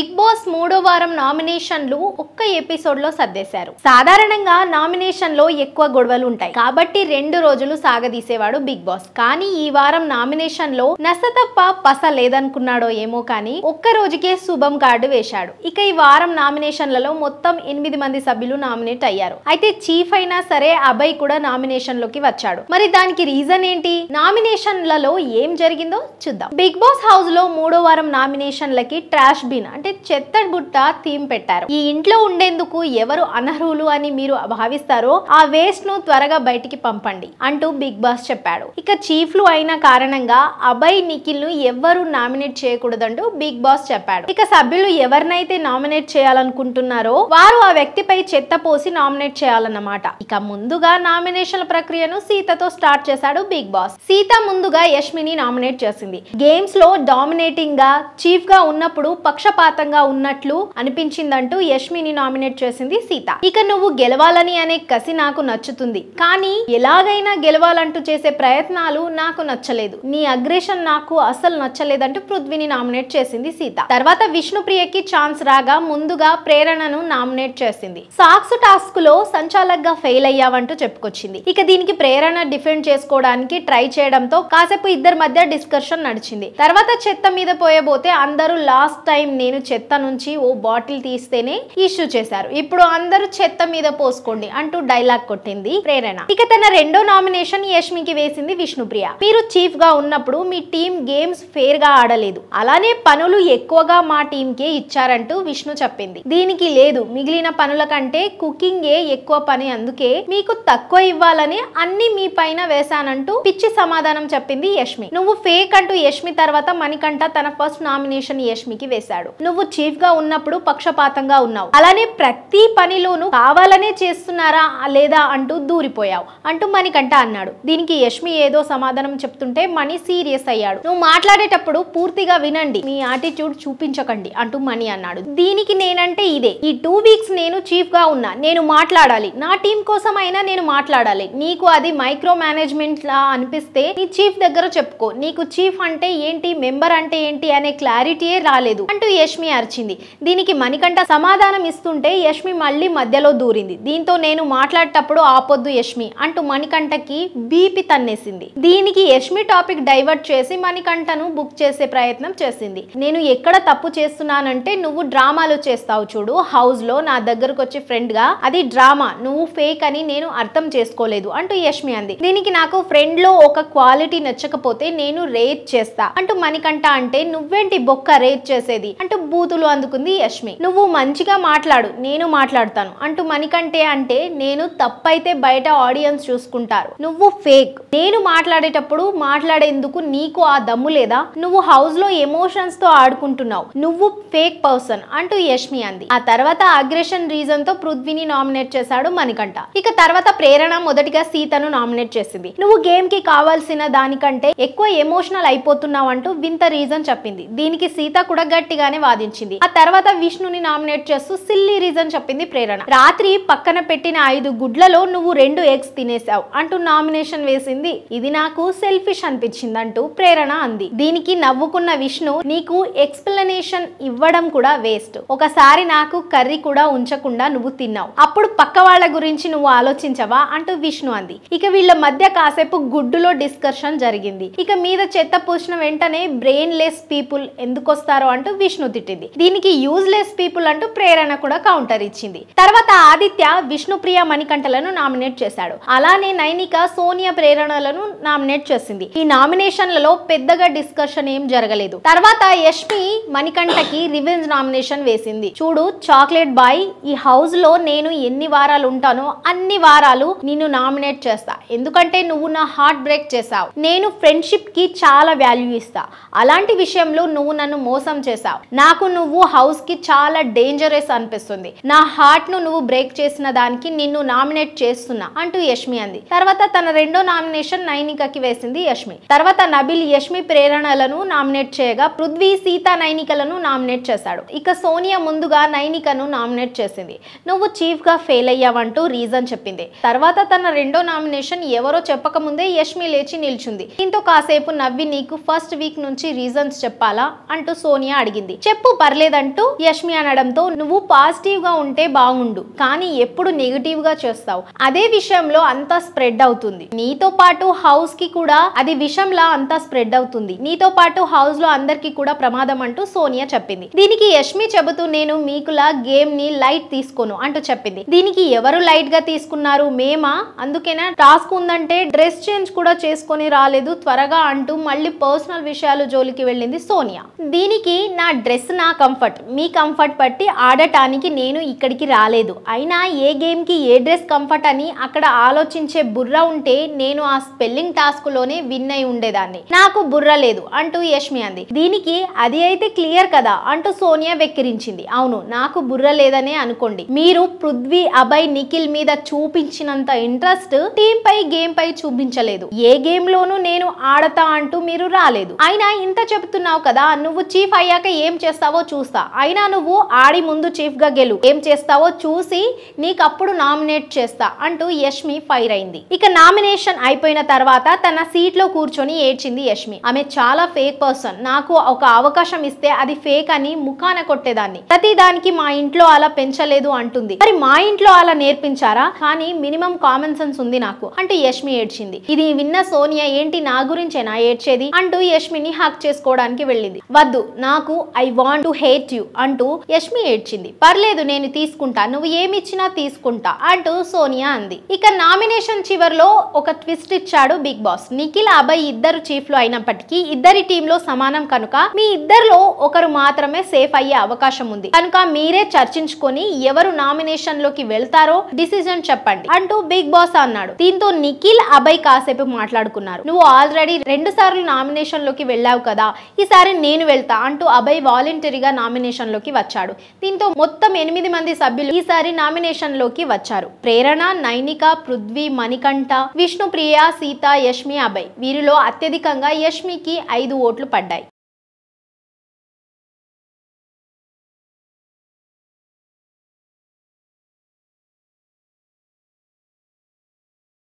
Big boss మూడో వారం నామినేషన్లు ఒక్క ఎపిసోడ్ లో సర్దేశారు. సాధారణంగా నామినేషన్ లో ఎక్కువ గొడవలు ఉంటాయి కాబట్టి 2 రోజులు సాగదీసేవాడు బిగ్ బాస్. కానీ ఈ వారం నామినేషన్ లో నసతప్ప పస లేదనుకున్నాడో ఏమో కానీ ఒక్క రోజుకే శుభం కార్డు వేశాడు. ఇక ఈ వారం నామినేషన్లలో మొత్తం 8 మంది సభ్యులు నామినేట్ అయ్యారు. అయితే చీఫ్ అయినా సరే అభయ్ కూడా నామినేషన్ లోకి వచ్చాడు. మరి దానికి రీజన్ ఏంటి? నామినేషన్లలో ఏం జరిగిందో చూద్దాం. బిగ్ బాస్ హౌస్ లో మూడో వారం నామినేషన్లకి ట్రాష్ బిన్ అంటే చెత్త బుట్ట థీమ్ పెట్టారు. ఈ ఇంట్లో ఉండేందుకు ఎవరు అనర్హులు అని మీరు భావిస్తారో ఆ వేస్ట్ ను త్వరగా బయటికి పంపండి అంటూ బిగ్ బాస్ చెప్పాడు. ఇక చీఫ్లు అయిన కారణంగా అభయ్, నిఖిల్ ను ఎవ్వరూ నామినేట్ చేయకూడదంటూ బిగ్ బాస్ చెప్పాడు. ఇక సభ్యులు ఎవరినైతే నామినేట్ చేయాలనుకుంటున్నారో వారు ఆ వ్యక్తిపై చెత్త పోసి నామినేట్ చేయాలన్నమాట. ఇక ముందుగా నామినేషన్ల ప్రక్రియను సీతతో స్టార్ట్ చేశాడు బిగ్ బాస్. సీత ముందుగా యష్మిని నామినేట్ చేసింది. గేమ్స్ లో డామినేటింగ్ గా చీఫ్ గా ఉన్నప్పుడు పక్షపాతంగా ఉన్నట్లు అనిపించిందంటూ యష్మిని నామినేట్ చేసింది సీత. ఇక నువ్వు గెలవాలని అనే కసి నాకు నచ్చుతుంది, కానీ ఎలాగైనా గెలవాలంటూ చేసే ప్రయత్నాలు నాకు నచ్చలేదు, నీ అగ్రెషన్ నాకు అసలు నచ్చలేదంటూ పృథ్వీని నామినేట్ చేసింది సీత. తర్వాత విష్ణుప్రియకి ఛాన్స్ రాగా ముందుగా ప్రేరణను నామినేట్ చేసింది. సాక్స్ టాస్క్ లో సంచాలకుగా ఫెయిల్ అయ్యావంటూ చెప్పుకొచ్చింది. ఇక దీనికి ప్రేరణ డిఫెండ్ చేసుకోవడానికి ట్రై చేయడంతో కాసేపు ఇద్దరి మధ్య డిస్కషన్ నడిచింది. తర్వాత చెత్త మీద పోయబోతే అందరూ లాస్ట్ టైం నేను చెత్త నుంచి ఓ బాటిల్ తీస్తేనే ఇష్యూ చేశారు, ఇప్పుడు అందరూ చెత్త మీద పోసుకోండి అంటూ డైలాగ్ కొట్టింది ప్రేరణ. ఇక తన రెండో నామినేషన్ యష్మికి వేసింది విష్ణుప్రియ. మీరు చీఫ్ గా ఉన్నప్పుడు మీ టీం గేమ్స్ ఫేర్ గా ఆడలేదు, అలానే పనులు ఎక్కువగా మా టీం కే ఇచ్చారంటూ విష్ణు చెప్పింది. దీనికి లేదు, మిగిలిన పనుల కంటే కుకింగ్ ఏ ఎక్కువ పని, అందుకే మీకు తక్కువ ఇవ్వాలని అన్ని మీ పైన వేశానంటూ పిచ్చి సమాధానం చెప్పింది యష్మి. నువ్వు ఫేక్ అంటూ యష్మి తర్వాత మణికంఠ తన ఫస్ట్ నామినేషన్ యష్మికి వేశాడు. నువ్వు చీఫ్ గా ఉన్నప్పుడు పక్షపాతంగా ఉన్నావు, అలానే ప్రతి పనిలోనూ కావాలనే చేస్తున్నారా లేదా అంటూ దూరిపోయావు అంటూ మణికంఠ అన్నాడు. దీనికి యష్మి ఏదో సమాధానం చెప్తుంటే మణి సీరియస్ అయ్యాడు. నువ్వు మాట్లాడేటప్పుడు పూర్తిగా వినండి, మీ యాటిట్యూడ్ చూపించకండి అంటూ మణి అన్నాడు. దీనికి నేనంటే ఇదే, ఈ 2 వీక్స్ నేను చీఫ్ గా ఉన్నా, నేను మాట్లాడాలి, నా టీం కోసం అయినా నేను మాట్లాడాలి. నీకు అది మైక్రో మేనేజ్మెంట్ లా అనిపిస్తే నీ చీఫ్ దగ్గర చెప్పుకో, నీకు చీఫ్ అంటే ఏంటి, మెంబర్ అంటే ఏంటి అనే క్లారిటీయే రాలేదు అంటూ యష్మి అరిచింది. దీనికి మణికంఠ సమాధానం ఇస్తుంటే యష్మి మళ్ళీ మధ్యలో దూరింది. దీంతో నేను మాట్లాడేటప్పుడు ఆపొద్దు యష్మి అంటూ మణికంఠకి బీపీ తన్నేసింది. దీనికి యష్మి టాపిక్ డైవర్ట్ చేసి మణికంఠను బుక్ చేసే ప్రయత్నం చేసింది. నేను ఎక్కడ తప్పు చేస్తున్నానంటే నువ్వు డ్రామాలు చేస్తావు చూడు హౌస్ లో, నా దగ్గరకు వచ్చి ఫ్రెండ్ గా, అది డ్రామా, నువ్వు ఫేక్ అని నేను అర్థం చేసుకోలేదు అంటూ యష్మి అంది. దీనికి నాకు ఫ్రెండ్ లో ఒక క్వాలిటీ నచ్చకపోతే నేను రేట్ చేస్తా అంటూ మణికంఠ అంటే నువ్వేంటి బొక్క రేట్ చేసేది అంటూ బూతులు అందుకుంది యష్మి. నువ్వు మంచిగా మాట్లాడు, నేను మాట్లాడతాను అంటూ మణికంఠే అంటే నేను తప్పైతే బయట ఆడియన్స్ చూసుకుంటారు, నువ్వు ఫేక్, నేను మాట్లాడేటప్పుడు మాట్లాడేందుకు నీకు ఆ దమ్ము లేదా, నువ్వు హౌస్ లో ఎమోషన్స్ తో ఆడుకుంటున్నావు, నువ్వు ఫేక్ పర్సన్ అంటూ యష్మి అంది. ఆ తర్వాత అగ్రెషన్ రీజన్ తో పృథ్వీని నామినేట్ చేశాడు మణికంఠ. ఇక తర్వాత ప్రేరణ మొదటిగా సీతను నామినేట్ చేసింది. నువ్వు గేమ్ కి కావాల్సిన దానికంటే ఎక్కువ ఎమోషనల్ అయిపోతున్నావు అంటూ వింత రీజన్ చెప్పింది. దీనికి సీత కూడా గట్టిగానే వాదించింది. ఆ తర్వాత విష్ణుని నామినేట్ చేస్తూ సిల్లీ రీజన్ చెప్పింది ప్రేరణ. రాత్రి పక్కన పెట్టిన 5 గుడ్లలో నువ్వు 2 ఎగ్స్ తినేసావు అంటూ నామినేషన్ వేసింది. ఇది నాకు సెల్ఫిష్ అనిపించింది అంటూ ప్రేరణ అంది. దీనికి నవ్వుకున్న విష్ణు, నీకు ఎక్స్ప్లెనేషన్ ఇవ్వడం కూడా వేస్ట్, ఒకసారి నాకు కర్రీ కూడా ఉంచకుండా నువ్వు తిన్నావు, అప్పుడు పక్క వాళ్ళ గురించి నువ్వు ఆలోచించవా అంటూ విష్ణు అంది. ఇక వీళ్ళ మధ్య కాసేపు గుడ్డులో డిస్కషన్ జరిగింది. ఇక మీద చెత్త పూసిన వెంటనే బ్రెయిన్ లెస్ పీపుల్ ఎందుకు వస్తారో అంటూ విష్ణు తిట్టింది. దీనికి యూజ్లెస్ పీపుల్ అంటూ ప్రేరణ కూడా కౌంటర్ ఇచ్చింది. తర్వాత ఆదిత్య విష్ణుప్రియ మణికంఠలను నామినేట్ చేశాడు. అలానే నైనిక సోనియా ప్రేరణలను నామినేట్ చేసింది. ఈ నామినేషన్లలో పెద్దగా డిస్కషన్ ఏం జరగలేదు. తర్వాత యష్మి మణికంఠకి రివెంజ్ నామినేషన్ వేసింది. చూడు చాక్లెట్ బాయ్, ఈ హౌస్ లో నేను ఎన్ని వారాలు ఉంటానో అన్ని వారాలు నిన్ను నామినేట్ చేస్తా, ఎందుకంటే నువ్వు నా హార్ట్ బ్రేక్ చేసావు. నేను ఫ్రెండ్షిప్ కి చాలా వాల్యూ ఇస్తా, అలాంటి విషయంలో నువ్వు నన్ను మోసం చేసావు, నాకు నువ్వు హౌస్ కి చాలా డేంజరస్ అనిపిస్తుంది, నా హార్ట్ ను నువ్వు బ్రేక్ చేసిన దానికి నిన్ను నామినేట్ చేస్తున్నా అంటూ యష్మి అంది. తర్వాత తన రెండో నామినేషన్ నైనికకి వేసింది యష్మి. తర్వాత నబిల్ యష్మి ప్రేరణలను నామినేట్ చేయగా పృథ్వీ సీత నైనికలను నామినేట్ చేశాడు. ఇక సోనియా ముందుగా నైనికను నామినేట్ చేసింది. నువ్వు చీఫ్ గా ఫెయిల్ అయ్యావంటూ రీజన్ చెప్పింది. తర్వాత తన రెండో నామినేషన్ ఎవరో చెప్పక ముందే యష్మి లేచి నిల్చుంది. దీంతో కాసేపు నవ్వి నీకు ఫస్ట్ వీక్ నుంచి రీజన్స్ చెప్పాలా అంటూ సోనియా అడిగింది. చెప్పు పర్లేదంటూ యష్మి అనడంతో నువ్వు పాజిటివ్ గా ఉంటే బాగుండు, కానీ ఎప్పుడు నెగిటివ్ గా చేస్తావు, అదే విషయంలో అంతా స్ప్రెడ్ అవుతుంది, నీతో పాటు హౌస్ కి కూడా అది విషంలా అంతా స్ప్రెడ్ అవుతుంది, నీతో పాటు హౌస్ లో అందరికి కూడా ప్రమాదం అంటూ సోనియా చెప్పింది. దీనికి యష్మి చెబుతూ నేను మీకులా గేమ్ ని లైట్ తీసుకోను అంటూ చెప్పింది. దీనికి ఎవరు లైట్ గా తీసుకున్నారు, మేమా, అందుకేనా టాస్క్ ఉందంటే డ్రెస్ చేంజ్ కూడా చేసుకొని రాలేదు త్వరగా అంటూ మళ్ళీ పర్సనల్ విషయాలు జోలికి వెళ్ళింది సోనియా. దీనికి నా డ్రెస్ నా కంఫర్ట్, మీ కంఫర్ట్ బట్టి ఆడటానికి నేను ఇక్కడికి రాలేదు, అయినా ఏ గేమ్ కి ఏ డ్రెస్ కంఫర్ట్ అని అక్కడ ఆలోచించే బుర్ర ఉంటే నేను ఆ స్పెల్లింగ్ టాస్క్ లోనే విన్ అయి ఉండేదాన్ని, నాకు బుర్ర లేదు అంటూ యష్మి అంది. దీనికి అది అయితే క్లియర్ కదా అంటూ సోనియా వెక్కిరించింది. అవును, నాకు బుర్ర లేదనే అనుకోండి, మీరు పృథ్వీ, అభయ్, నిఖిల్ మీద చూపించినంత ఇంట్రెస్ట్ టీమ్ పై గేమ్ పై చూపించలేదు, ఏ గేమ్ లోనూ నేను ఆడతా అంటూ మీరు రాలేదు, అయినా ఇంత చెబుతున్నావు కదా, నువ్వు చీఫ్ అయ్యాక ఏం చేస్తావో చూస్తా, అయినా నువ్వు ఆడి ముందు చీఫ్ గా గెలు, ఏం చేస్తావో చూసి నీకు అప్పుడు నామినేట్ చేస్తా అంటూ యష్మి ఫైర్ అయింది. ఇక నామినేషన్ అయిపోయిన తర్వాత తన సీట్ లో కూర్చొని ఏడ్చింది యష్మి. ఆమె చాలా ఫేక్ పర్సన్, నాకు ఒక అవకాశం ఇస్తే అది ఫేక్ అని ముఖాన కొట్టేదాన్ని, ప్రతి దానికి మా ఇంట్లో అలా పెంచలేదు అంటుంది. మరి మా ఇంట్లో అలా నేర్పించారా, కానీ మినిమం కామన్ సెన్స్ ఉంది నాకు అంటూ యష్మి ఏడ్చింది. ఇది విన్న సోనియా ఏంటి నా గురించేనా ఏడ్చేది అంటూ యష్మిని హక్ చేసుకోవడానికి వెళ్ళింది. వద్దు, నాకు I want to hate you అంటూ యష్మి ఏడ్చింది. పర్లేదు నేను తీసుకుంటా, నువ్వు ఏమిచ్చినా తీసుకుంటా అంటూ సోనియా అంది. ఇక నామినేషన్ చివర్లో ఒక ట్విస్ట్ ఇచ్చాడు బిగ్ బాస్. నిఖిల్, అభయ్ ఇద్దరు చీఫ్లు అయినప్పటికీ ఇద్దరి టీంలో సమానం కనుక మీ ఇద్దరిలో ఒకరు మాత్రమే సేఫ్ అయ్యే అవకాశం ఉంది కనుక మీరే చర్చించుకొని ఎవరు నామినేషన్ లోకి వెళ్తారో డిసిజన్ చెప్పండి అంటూ బిగ్ బాస్ అన్నాడు. దీంతో నిఖిల్, అభయ్ కాసేపు మాట్లాడుకున్నారు. నువ్వు ఆల్రెడీ 2 సార్లు నామినేషన్ లోకి వెళ్ళావు కదా, ఈసారి నేను వెళ్తా అంటూ అభయ్ వాలంటరీగా నామినేషన్ లోకి వచ్చాడు. దీంతో మొత్తం 8 మంది సభ్యులు ఈసారి నామినేషన్ లోకి వచ్చారు. ప్రేరణ, నైనిక, పృథ్వీ, మణికంఠ, విష్ణుప్రియ, సీత, యష్మి, అభయ్, వీరిలో అత్యధికంగా యష్మికి 5 ఓట్లు పడ్డాయి.